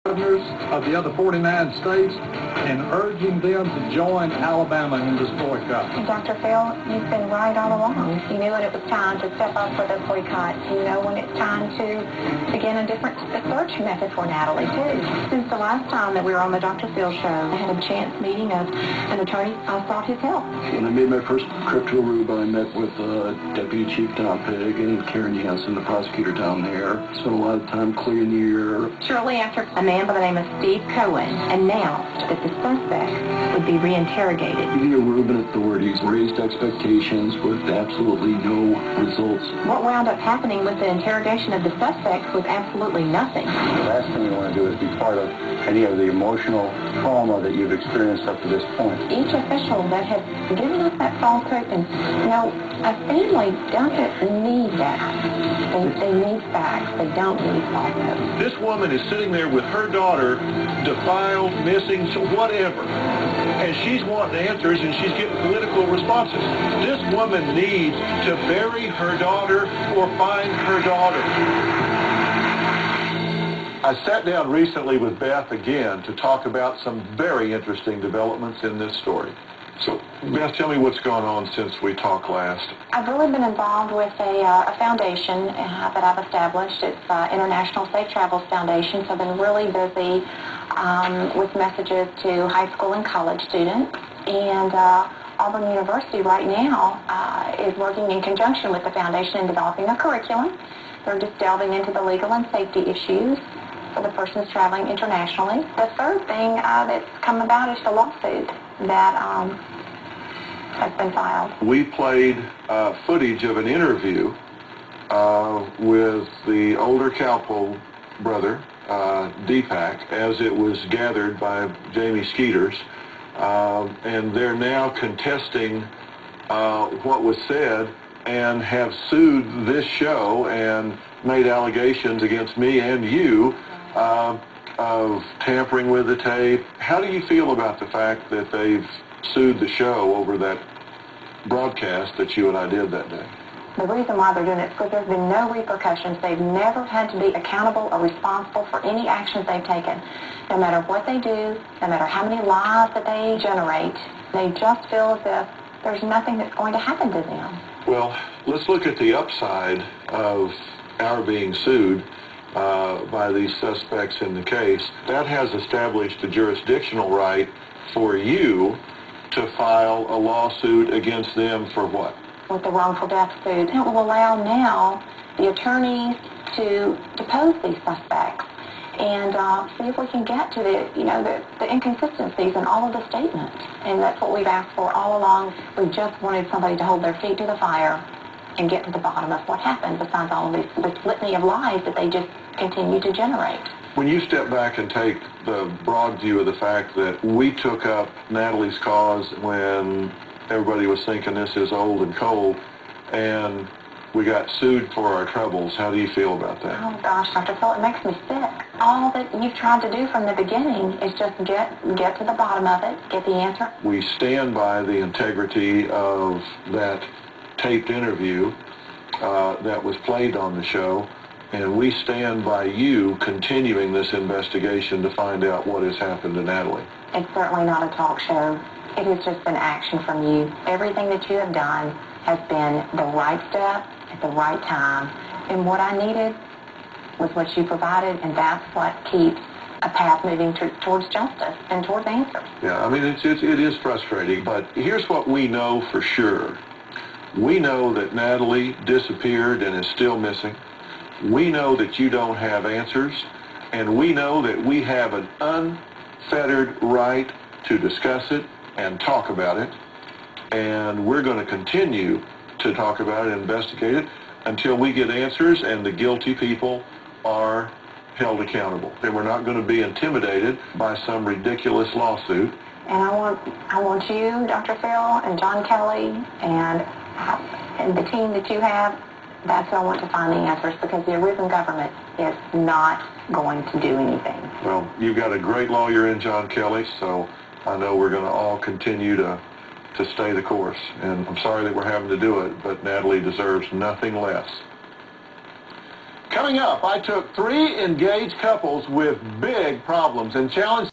governors of the other 49 states and urging them to join Alabama in this boycott. Dr. Phil, you've been right all along. You knew when it was time to step up for the boycott. You know when it's time to begin a different search method for Natalie, too. Since the last time that we were on the Dr. Phil show, I had a chance meeting of an attorney. I sought his help. When I made my first trip to Aruba, I met with Deputy Chief drphil and Karen Jansen, the prosecutor down there. Spent a lot of time clearing the air. Shortly after, a man by the name of Steve Cohen announced that the suspect would be reinterrogated. The Aruban authorities raised expectations with absolutely no results. What wound up happening with the interrogation of the suspect was absolutely nothing. The last thing you want to do is be part of any of the emotional trauma that you've experienced up to this point. Each official that has given us that false hope, and a family doesn't need that. They need facts. They don't need false hope. This woman is sitting there with her daughter, defiled, missing, so whatever. And she's wanting answers, and she's getting political responses. This woman needs to bury her daughter or find her daughter. I sat down recently with Beth again to talk about some very interesting developments in this story. So, Beth, tell me what's gone on since we talked last. I've really been involved with a foundation that I've established. It's International Safe Travels Foundation, so I've been really busy with messages to high school and college students. And Auburn University right now is working in conjunction with the foundation in developing a curriculum. They're just delving into the legal and safety issues for the persons traveling internationally. The third thing that's come about is the lawsuit that has been filed. We played footage of an interview with the older Cowpole brother, Deepak, as it was gathered by Jamie Skeeters, and they're now contesting what was said and have sued this show and made allegations against me and you of tampering with the tape. How do you feel about the fact that they've sued the show over that broadcast that you and I did that day? The reason why they're doing it is because there's been no repercussions. They've never had to be accountable or responsible for any actions they've taken. No matter what they do, no matter how many lies that they generate, they just feel as if there's nothing that's going to happen to them. Well, let's look at the upside of our being sued by these suspects in the case. That has established a jurisdictional right for you to file a lawsuit against them for what? With the wrongful death suit. It will allow now the attorneys to depose these suspects and see if we can get to the inconsistencies in all of the statements. And that's what we've asked for all along. We just wanted somebody to hold their feet to the fire and get to the bottom of what happened, besides all of this litany of lies that they just continue to generate. When you step back and take the broad view of the fact that we took up Natalie's cause when everybody was thinking this is old and cold, and we got sued for our troubles, how do you feel about that? Oh gosh, Dr. Phil, it makes me sick. All that you've tried to do from the beginning is just get to the bottom of it, get the answer. We stand by the integrity of that taped interview that was played on the show, and we stand by you continuing this investigation to find out what has happened to Natalie. It's certainly not a talk show. It has just been action from you. Everything that you have done has been the right step at the right time. And what I needed was what you provided, and that's what keeps a path moving towards justice and towards answers. Yeah, I mean, it is frustrating, but here's what we know for sure. We know that Natalie disappeared and is still missing. We know that you don't have answers, and we know that we have an unfettered right to discuss it and talk about it, and we're going to continue to talk about it and investigate it until we get answers and the guilty people are held accountable. And we're not going to be intimidated by some ridiculous lawsuit. And I want you, Dr. Phil, and John Kelly, and the team that you have, that's where I want to find the answers, because the Aruban government is not going to do anything. Well, you've got a great lawyer in John Kelly, so I know we're going to all continue to stay the course. And I'm sorry that we're having to do it, but Natalie deserves nothing less. Coming up, I took 3 engaged couples with big problems and challenged